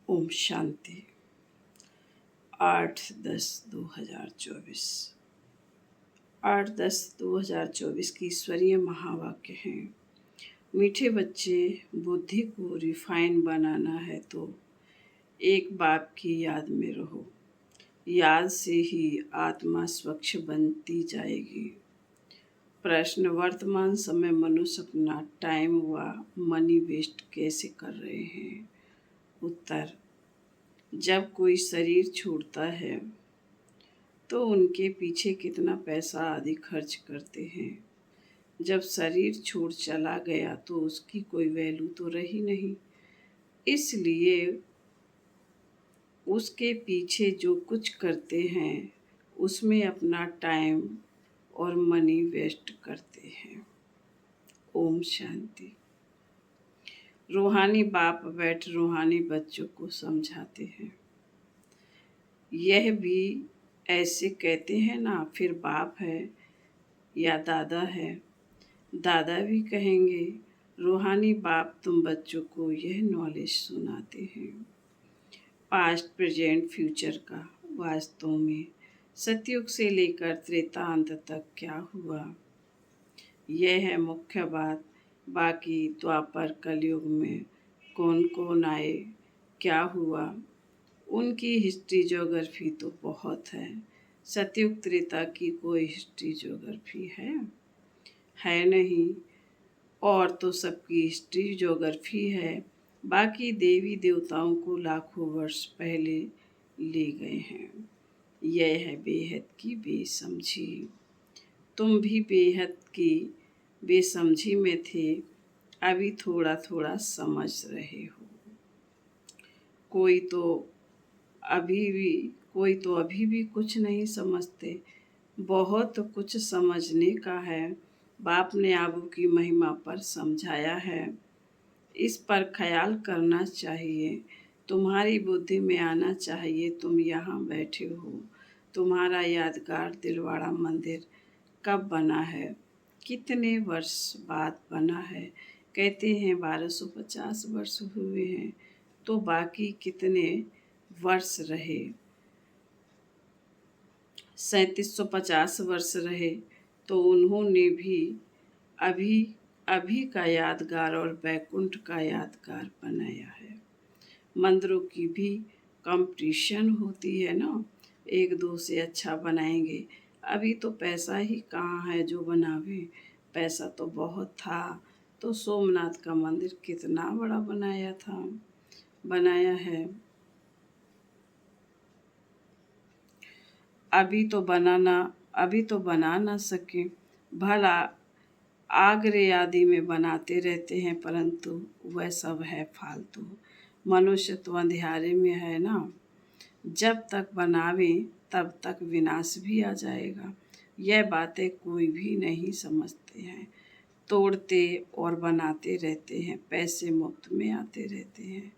ओम शांति। 8/10/2024। 8/10/2024 की ईश्वरीय महावाक्य हैं। मीठे बच्चे, बुद्धि को रिफाइन बनाना है तो एक बाप की याद में रहो। याद से ही आत्मा स्वच्छ बनती जाएगी। प्रश्न: वर्तमान समय मनुष्य अपना टाइम व मनी वेस्ट कैसे कर रहे हैं? उत्तर: जब कोई शरीर छोड़ता है तो उनके पीछे कितना पैसा आदि खर्च करते हैं। जब शरीर छोड़ चला गया तो उसकी कोई वैल्यू तो रही नहीं, इसलिए उसके पीछे जो कुछ करते हैं उसमें अपना टाइम और मनी वेस्ट करते हैं। ओम शांति। रूहानी बाप बैठ रूहानी बच्चों को समझाते हैं। यह भी ऐसे कहते हैं ना, फिर बाप है या दादा है। दादा भी कहेंगे, रूहानी बाप तुम बच्चों को यह नॉलेज सुनाते हैं पास्ट प्रेजेंट फ्यूचर का। वास्तव में सतयुग से लेकर त्रेतांत तक क्या हुआ, यह है मुख्य बात। बाकी द्वापर कलयुग में कौन कौन आए, क्या हुआ, उनकी हिस्ट्री ज्योग्राफी तो बहुत है। सतयुग त्रेता की कोई हिस्ट्री ज्योग्राफी है नहीं। और तो सबकी हिस्ट्री ज्योग्राफी है। बाकी देवी देवताओं को लाखों वर्ष पहले ले गए हैं। यह है बेहद की बेसमझी। तुम भी बेहद की बेसमझी में थे, अभी थोड़ा थोड़ा समझ रहे हो। कोई तो अभी भी कुछ नहीं समझते। बहुत कुछ समझने का है। बाप ने आबू की महिमा पर समझाया है, इस पर ख्याल करना चाहिए। तुम्हारी बुद्धि में आना चाहिए तुम यहाँ बैठे हो। तुम्हारा यादगार दिलवाड़ा मंदिर कब बना है, कितने वर्ष बाद बना है? कहते हैं 1250 वर्ष हुए हैं, तो बाकी कितने वर्ष रहे? 3750 वर्ष रहे, तो उन्होंने भी अभी का यादगार और बैकुंठ का यादगार बनाया है। मंदिरों की भी कंपटीशन होती है ना, एक दो से अच्छा बनाएंगे। अभी तो पैसा ही कहाँ है जो बनावे, पैसा तो बहुत था तो सोमनाथ का मंदिर कितना बड़ा बनाया है। अभी तो बना ना सके। भला आगरे आदि में बनाते रहते हैं, परंतु वह सब है फालतू। मनुष्य तो अंधियारे में है ना, जब तक बनावे तब तक विनाश भी आ जाएगा। यह बातें कोई भी नहीं समझते हैं। तोड़ते और बनाते रहते हैं, पैसे मुफ्त में आते रहते हैं,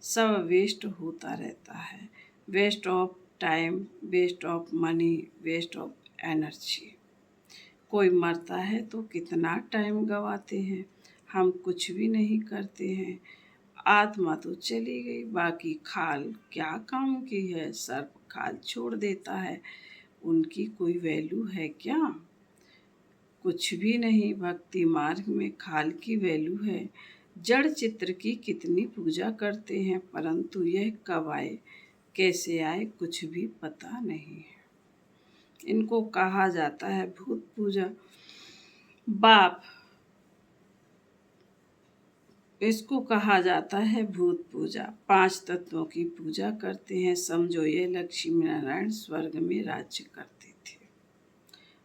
सब वेस्ट होता रहता है। Waste of time, waste of money, waste of energy. कोई मरता है तो कितना टाइम गवाते हैं, हम कुछ भी नहीं करते हैं। आत्मा तो चली गई, बाकी खाल क्या काम की है? सर्प खाल छोड़ देता है, उनकी कोई वैल्यू है क्या? कुछ भी नहीं। भक्ति मार्ग में खाल की वैल्यू है। जड़ चित्र की कितनी पूजा करते हैं, परंतु यह कब आए कैसे आए कुछ भी पता नहीं है। इनको कहा जाता है भूत पूजा। बाप, इसको कहा जाता है भूत पूजा। 5 तत्वों की पूजा करते हैं। समझो ये लक्ष्मी नारायण स्वर्ग में राज्य करते थे।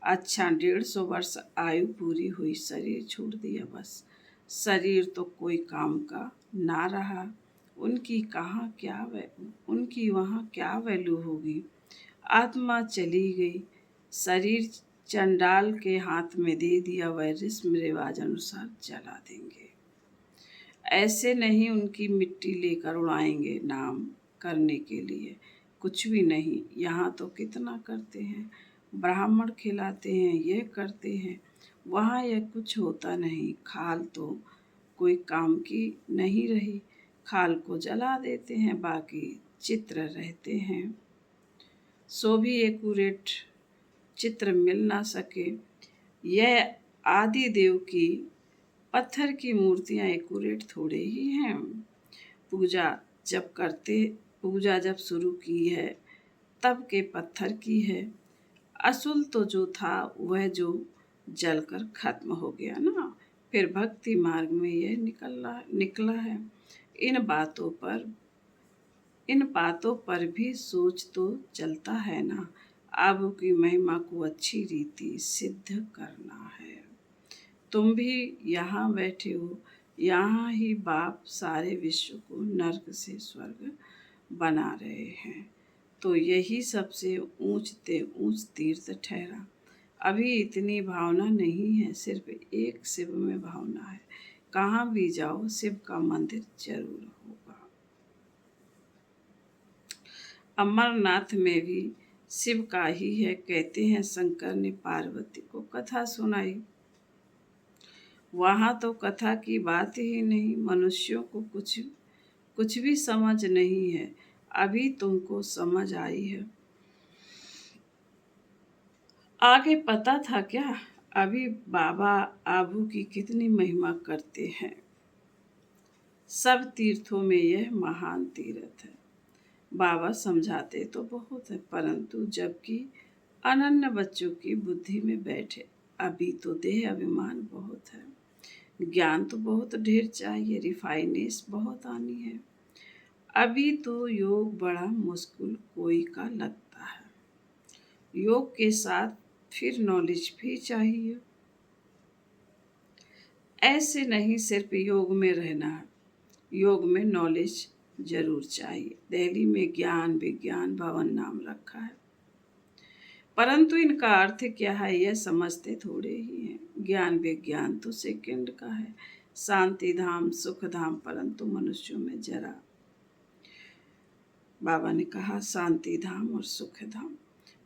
अच्छा, 150 वर्ष आयु पूरी हुई, शरीर छोड़ दिया, बस। शरीर तो कोई काम का ना रहा। उनकी वहाँ क्या वैल्यू होगी? आत्मा चली गई, शरीर चंडाल के हाथ में दे दिया, वह रस्म रिवाज अनुसार जला देंगे। ऐसे नहीं उनकी मिट्टी लेकर उड़ाएंगे नाम करने के लिए, कुछ भी नहीं। यहाँ तो कितना करते हैं, ब्राह्मण खिलाते हैं, ये करते हैं। वहाँ यह कुछ होता नहीं। खाल तो कोई काम की नहीं रही। खाल को जला देते हैं, बाकी चित्र रहते हैं। सो भी एक्यूरेट चित्र मिल ना सके। यह आदि देव की पत्थर की मूर्तियां एक्यूरेट थोड़े ही हैं। पूजा पूजा जब शुरू की है तब के पत्थर की है। असुल तो जो था वह जो जलकर खत्म हो गया ना, फिर भक्ति मार्ग में यह निकला है। इन बातों पर भी सोच तो चलता है ना। आबू की महिमा को अच्छी रीति सिद्ध करना है। तुम भी यहाँ बैठे हो, यहाँ ही बाप सारे विश्व को नर्क से स्वर्ग बना रहे हैं, तो यही सबसे ऊंच तीर्थ ठहरा। अभी इतनी भावना नहीं है, सिर्फ एक शिव में भावना है। कहाँ भी जाओ शिव का मंदिर जरूर होगा। अमरनाथ में भी शिव का ही है, कहते हैं शंकर ने पार्वती को कथा सुनाई। वहां तो कथा की बात ही नहीं, मनुष्यों को कुछ भी समझ नहीं है। अभी तुमको समझ आई है, आगे पता था क्या? अभी बाबा आबू की कितनी महिमा करते हैं। सब तीर्थों में यह महान तीर्थ है। बाबा समझाते तो बहुत है, परंतु जबकि अनन्य बच्चों की बुद्धि में बैठे। अभी तो देह अभिमान बहुत है, ज्ञान तो बहुत ढेर चाहिए, रिफाइनेस बहुत आनी है। अभी तो योग बड़ा मुश्किल कोई का लगता है। योग के साथ फिर नॉलेज भी चाहिए। ऐसे नहीं सिर्फ योग में रहना है, योग में नॉलेज जरूर चाहिए। दिल्ली में ज्ञान विज्ञान भवन नाम रखा है, परंतु इनका अर्थ क्या है यह समझते थोड़े ही हैं। ज्ञान विज्ञान तो सेकंड का है। शांति धाम सुख धाम, परंतु मनुष्यों में जरा, बाबा ने कहा शांति धाम और सुख धाम,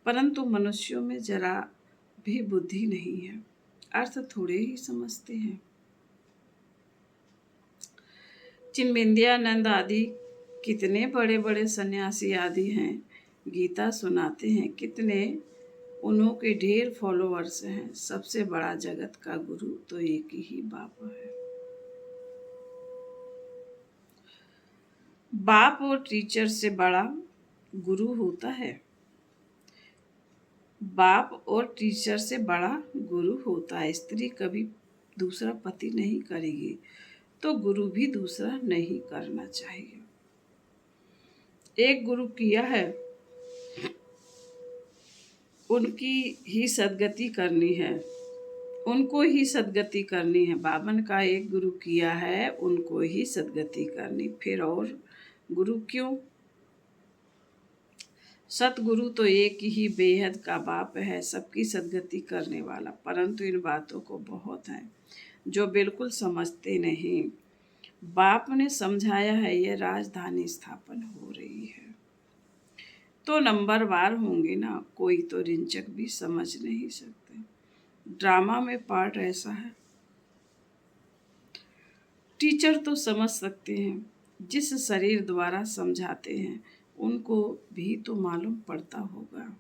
परंतु मनुष्यों में जरा भी बुद्धि नहीं है, अर्थ थोड़े ही समझते हैं। चिन्मयानंद आदि कितने बड़े बड़े सन्यासी आदि हैं, गीता सुनाते हैं, कितने उन्हों के ढेर फॉलोअर्स हैं। सबसे बड़ा जगत का गुरु तो एक ही बाप है। बाप और टीचर से बड़ा गुरु होता है। बाप और टीचर से बड़ा गुरु होता है। स्त्री कभी दूसरा पति नहीं करेगी, तो गुरु भी दूसरा नहीं करना चाहिए। एक गुरु किया है, उनकी ही सदगति करनी है, उनको ही सदगति करनी है। बाबन का एक गुरु किया है, उनको ही सदगति करनी, फिर और गुरु क्यों? सतगुरु तो एक ही बेहद का बाप है, सबकी सदगति करने वाला। परंतु इन बातों को बहुत हैं जो बिल्कुल समझते नहीं। बाप ने समझाया है यह राजधानी स्थापन हो रही है, तो नंबरवार होंगे ना, कोई तो रिंचक भी समझ नहीं सकते। ड्रामा में पार्ट ऐसा है। टीचर तो समझ सकते हैं, जिस शरीर द्वारा समझाते हैं उनको भी तो मालूम पड़ता होगा।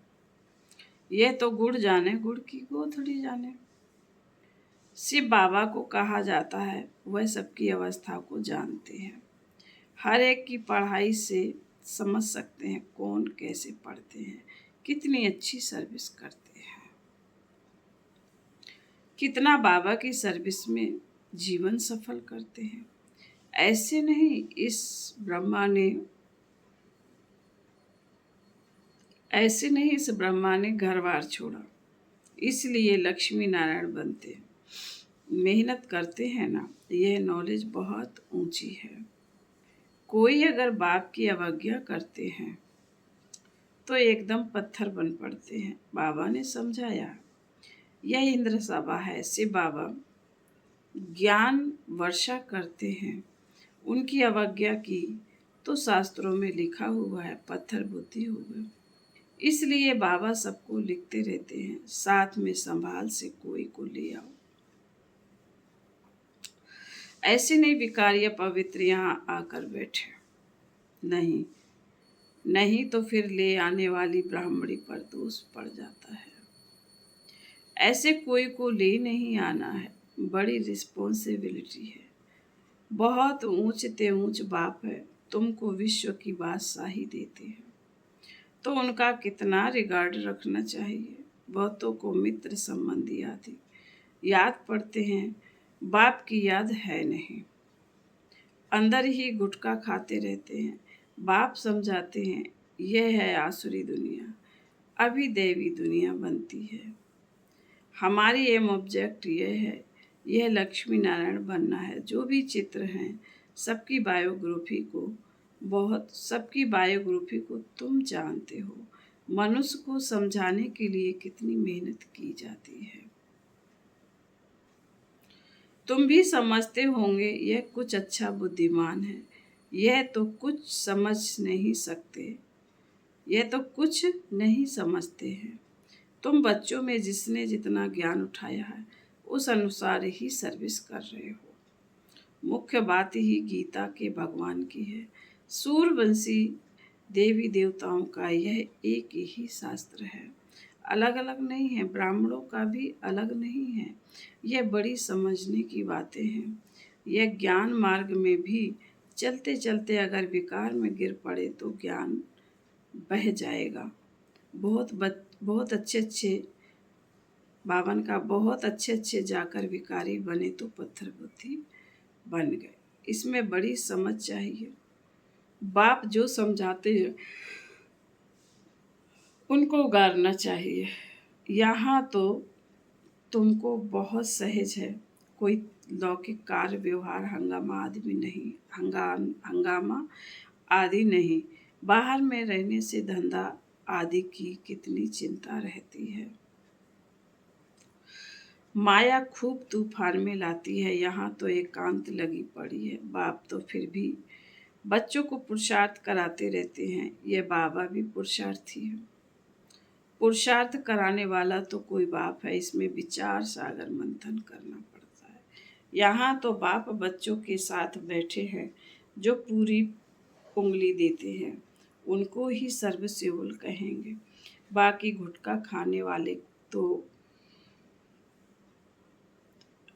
यह तो गुड़ जाने गुड़ की गोथड़ी जाने। शिव बाबा को कहा जाता है, वह सबकी अवस्था को जानते हैं। हर एक की पढ़ाई से समझ सकते हैं कौन कैसे पढ़ते हैं, कितनी अच्छी सर्विस करते हैं, कितना बाबा की सर्विस में जीवन सफल करते हैं। ऐसे नहीं इस ब्रह्मा ने घर बार छोड़ा, इसलिए लक्ष्मी नारायण बनते हैं। मेहनत करते हैं ना, यह नॉलेज बहुत ऊंची है। कोई अगर बाप की अवज्ञा करते हैं तो एकदम पत्थर बन पड़ते हैं। बाबा ने समझाया, यह इंद्र सभा है। शिव बाबा ज्ञान वर्षा करते हैं, उनकी अवज्ञा की तो शास्त्रों में लिखा हुआ है पत्थर बुद्धि हो गए। इसलिए बाबा सबको लिखते रहते हैं, साथ में संभाल से कोई को ले आओ। ऐसे नहीं भिखारी पवित्र यहाँ आकर बैठे, नहीं, नहीं तो फिर ले आने वाली ब्राह्मणी पर दोष पड़ जाता है। ऐसे कोई को ले नहीं आना है, बड़ी रिस्पॉन्सिबिलिटी है। बहुत ऊंच ते ऊंच बाप है, तुमको विश्व की बादशाही देते हैं तो उनका कितना रिगार्ड रखना चाहिए। बहुतों को मित्र संबंधी आदि याद पड़ते हैं, बाप की याद है नहीं। अंदर ही गुटखा खाते रहते हैं। बाप समझाते हैं यह है आसुरी दुनिया, अभी देवी दुनिया बनती है। हमारी एम ऑब्जेक्ट यह है, यह लक्ष्मी नारायण बनना है। जो भी चित्र हैं सबकी बायोग्राफी को तुम जानते हो। मनुष्य को समझाने के लिए कितनी मेहनत की जाती है। तुम भी समझते होंगे यह कुछ अच्छा बुद्धिमान है, यह तो कुछ नहीं समझते हैं। तुम बच्चों में जिसने जितना ज्ञान उठाया है उस अनुसार ही सर्विस कर रहे हो। मुख्य बात ही गीता के भगवान की है। सूर्यवंशी देवी देवताओं का यह एक ही शास्त्र है, अलग अलग नहीं है। ब्राह्मणों का भी अलग नहीं है। यह बड़ी समझने की बातें हैं। यह ज्ञान मार्ग में भी चलते चलते अगर विकार में गिर पड़े तो ज्ञान बह जाएगा। बहुत अच्छे अच्छे जाकर विकारी बने तो पत्थर बुद्धि बन गए। इसमें बड़ी समझ चाहिए। बाप जो समझाते हैं उनको उगारना चाहिए। यहाँ तो तुमको बहुत सहज है, कोई लौकिक कार्य व्यवहार हंगामा आदि नहीं। बाहर में रहने से धंधा आदि की कितनी चिंता रहती है। माया खूब तूफान में लाती है। यहाँ तो एकांत लगी पड़ी है। बाप तो फिर भी बच्चों को पुरुषार्थ कराते रहते हैं। ये बाबा भी पुरुषार्थी है। पुरुषार्थ कराने वाला तो कोई बाप है। इसमें विचार सागर मंथन करना पड़ता है। यहाँ तो बाप बच्चों के साथ बैठे हैं, जो पूरी उंगली देते हैं उनको ही सर्वसेवल कहेंगे। बाकी गुटखा खाने वाले तो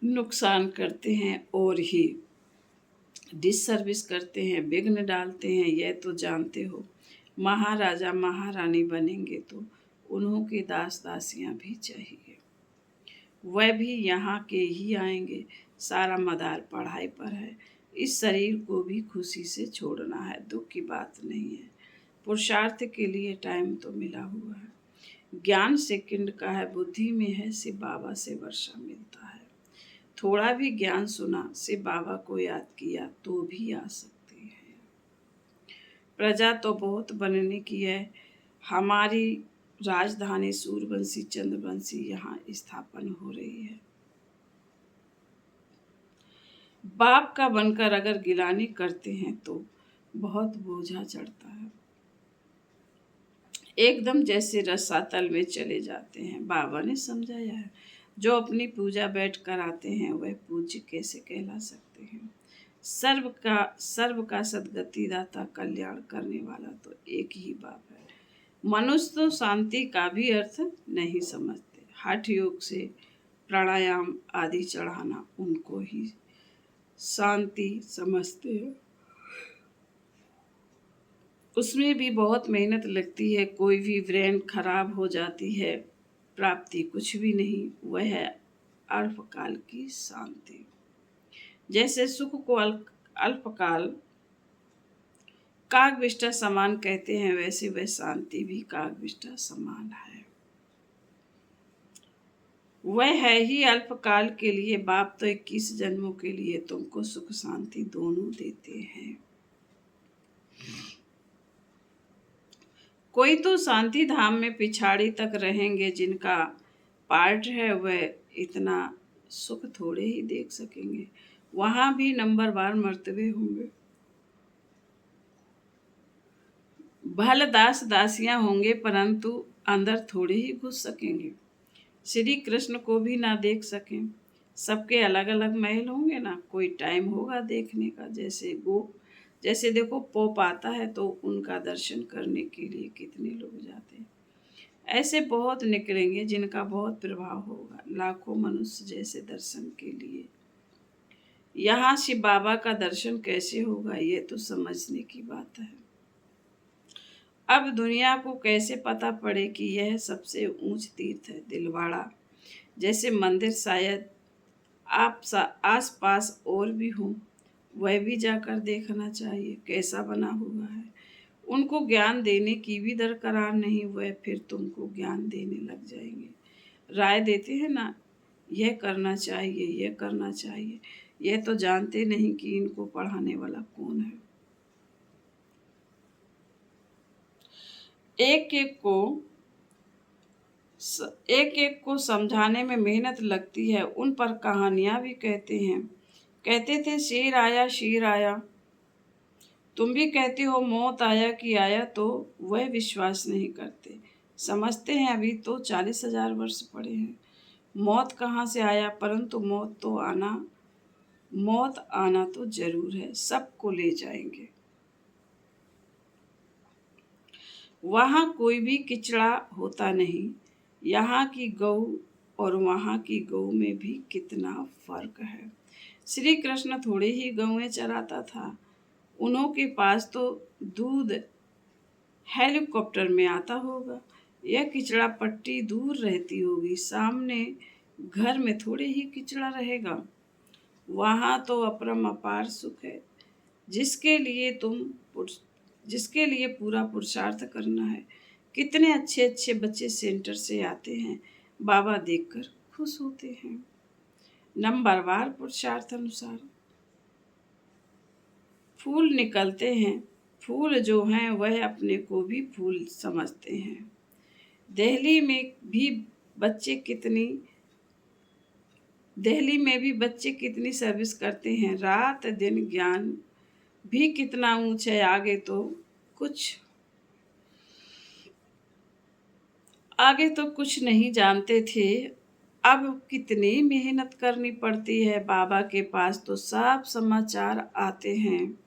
नुकसान करते हैं और ही डिससर्विस करते हैं, विघ्न डालते हैं। यह तो जानते हो। महाराजा महारानी बनेंगे तो उन्हों के दास दासियां भी चाहिए। वह भी यहाँ के ही आएंगे। सारा मदार पढ़ाई पर है। इस शरीर को भी खुशी से छोड़ना है, दुख की बात नहीं है। पुरुषार्थ के लिए टाइम तो मिला हुआ है। ज्ञान सेकंड का है, बुद्धि में है सिर्फ बाबा से वर्षा मिलता है। थोड़ा भी ज्ञान सुना से बाबा को याद किया तो भी आ सकते हैं। प्रजा तो बहुत बनने की है। हमारी राजधानी सूर्यवंशी चंद्रवंशी यहाँ स्थापन हो रही है। बाप का बनकर अगर गिलानी करते हैं तो बहुत बोझा चढ़ता है। एकदम जैसे रसातल में चले जाते हैं। बाबा ने समझाया है, जो अपनी पूजा बैठ कर आते हैं वह पूज्य कैसे कहला सकते हैं। सर्व का सदगति दाता कल्याण करने वाला तो एक ही बाप है। मनुष्य तो शांति का भी अर्थ नहीं समझते। हठ योग से प्राणायाम आदि चढ़ाना उनको ही शांति समझते हैं। उसमें भी बहुत मेहनत लगती है। कोई भी ब्रेन खराब हो जाती है, प्राप्ति कुछ भी नहीं। वह है अल्पकाल की शांति। जैसे सुख को अल्पकाल कागविष्टा समान कहते हैं, वैसे वह शांति भी कागविष्टा समान है। वह है ही अल्पकाल के लिए। बाप तो 21 जन्मों के लिए तुमको सुख शांति दोनों देते हैं। कोई तो शांति धाम में पिछाड़ी तक रहेंगे, जिनका पार्ट है वह इतना सुख थोड़े ही देख सकेंगे। वहां भी नंबरवार मर्तबे होंगे। भल दास दासियां होंगे, परंतु अंदर थोड़े ही घुस सकेंगे। श्री कृष्ण को भी ना देख सकें। सबके अलग अलग महल होंगे ना, कोई टाइम होगा देखने का। जैसे देखो पोप आता है तो उनका दर्शन करने के लिए कितने लोग जाते हैं। ऐसे बहुत निकलेंगे जिनका बहुत प्रभाव होगा, लाखों मनुष्य जैसे दर्शन के लिए। यहाँ शिव बाबा का दर्शन कैसे होगा, ये तो समझने की बात है। अब दुनिया को कैसे पता पड़े कि यह सबसे ऊंच तीर्थ है दिलवाड़ा जैसे मंदिर शायद आस पास और भी हो, वह भी जाकर देखना चाहिए कैसा बना हुआ है। उनको ज्ञान देने की भी दरकार नहीं, वह फिर तुमको ज्ञान देने लग जाएंगे। राय देते हैं ना, यह करना चाहिए, यह करना चाहिए। यह तो जानते नहीं कि इनको पढ़ाने वाला कौन है। एक एक को समझाने में मेहनत लगती है। उन पर कहानियां भी कहते थे शेर आया शेर आया। तुम भी कहते हो मौत आया कि आया, तो वह विश्वास नहीं करते। समझते हैं अभी तो 40,000 वर्ष पड़े हैं। मौत कहाँ से आया, परंतु मौत आना तो जरूर है, सबको ले जाएंगे। वहाँ कोई भी किचड़ा होता नहीं। यहाँ की गऊ और वहाँ की गऊ में भी कितना फर्क है। श्री कृष्ण थोड़ी ही गऊएं चराता था। उन्हों के पास तो दूध हेलीकॉप्टर में आता होगा। यह किचड़ा पट्टी दूर रहती होगी, सामने घर में थोड़े ही किचड़ा रहेगा। वहाँ तो अपरम अपार सुख है, जिसके लिए पूरा पुरुषार्थ करना है। कितने अच्छे अच्छे बच्चे सेंटर से आते हैं, बाबा देखकर खुश होते हैं। नंबरवार पुरुषार्थ अनुसार फूल निकलते हैं। फूल जो हैं वह अपने को भी फूल समझते हैं। दिल्ली में भी बच्चे कितनी सर्विस करते हैं। रात दिन ज्ञान भी कितना ऊंचा है। आगे तो कुछ नहीं जानते थे, अब कितनी मेहनत करनी पड़ती है। बाबा के पास तो सब समाचार आते हैं,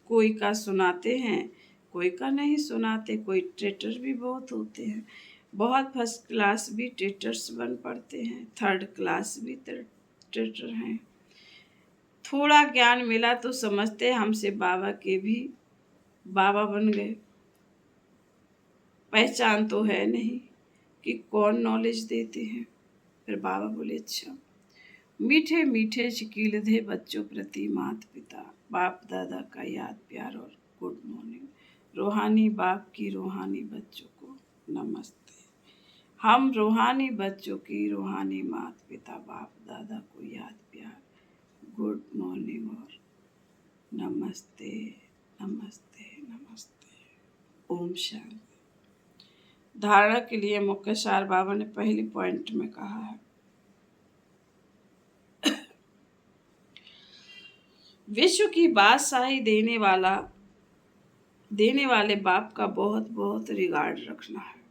कोई का सुनाते हैं, कोई का नहीं सुनाते। कोई ट्रेटर भी बहुत होते हैं, बहुत फर्स्ट क्लास भी ट्रेटर्स बन पड़ते हैं, थर्ड क्लास भी ट्रेटर हैं। थोड़ा ज्ञान मिला तो समझते हमसे बाबा बन गए। पहचान तो है नहीं कि कौन नॉलेज देते हैं। फिर बाबा बोले अच्छा, मीठे मीठे शकील थे बच्चों प्रति माता पिता, बाप दादा का याद प्यार और गुड मॉर्निंग। रूहानी बाप की रूहानी बच्चों को नमस्ते। हम रूहानी बच्चों की रूहानी माता पिता बाप दादा को याद प्यार, गुड मॉर्निंग और नमस्ते नमस्ते नमस्ते। ओम शांति। धारणा के लिए मुख्य सार बाबा ने पहले पॉइंट में कहा है, विश्व की बादशाही देने वाले बाप का बहुत बहुत रिगार्ड रखना है।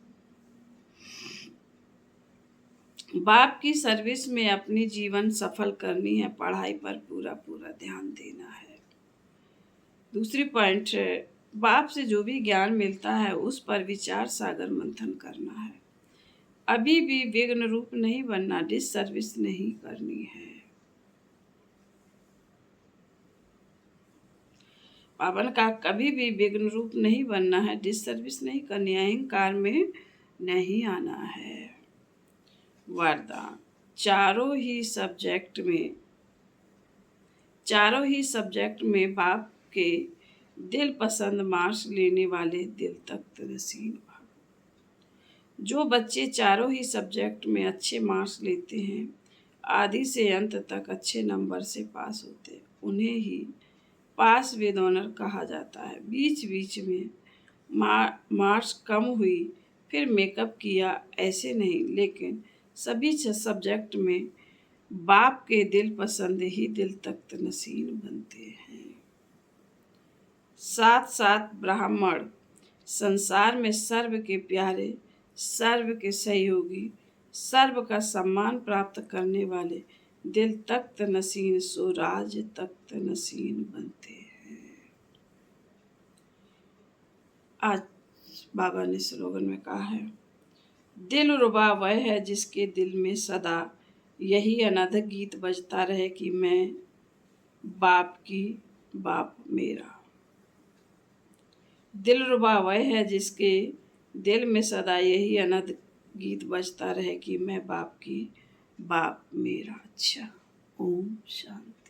बाप की सर्विस में अपनी जीवन सफल करनी है। पढ़ाई पर पूरा पूरा ध्यान देना है। दूसरी पॉइंट है, बाप से जो भी ज्ञान मिलता है उस पर विचार सागर मंथन करना है। अभी भी विघ्न रूप नहीं बनना, डिससर्विस नहीं करनी है। पावन का कभी भी विघ्न रूप नहीं बनना है, डिससर्विस नहीं करनी है, अहंकार में नहीं आना है। वरदान, चारों ही सब्जेक्ट में बाप के दिल पसंद मार्क्स लेने वाले दिल तख्त नसीब। जो बच्चे चारों ही सब्जेक्ट में अच्छे मार्क्स लेते हैं, आदि से अंत तक अच्छे नंबर से पास होते हैं, उन्हें ही पास विद ऑनर कहा जाता है। बीच बीच में मार्क्स कम हुई फिर मेकअप किया, ऐसे नहीं, लेकिन सभी सब्जेक्ट में बाप के दिल पसंद ही दिल तख्त नसीब बनते हैं। साथ साथ ब्राह्मण संसार में सर्व के प्यारे, सर्व के सहयोगी, सर्व का सम्मान प्राप्त करने वाले, दिल तख्त नसीन सो राज तख्त नसीन बनते हैं। आज बाबा ने स्लोगन में कहा है, दिल रुबा वह है जिसके दिल में सदा यही अनध गीत बजता रहे कि मैं बाप की बाप मेरा। दिल रुबा वह है जिसके दिल में सदा यही अनध गीत बजता रहे कि मैं बाप की बाप मेरा। अच्छा, ओम शांति।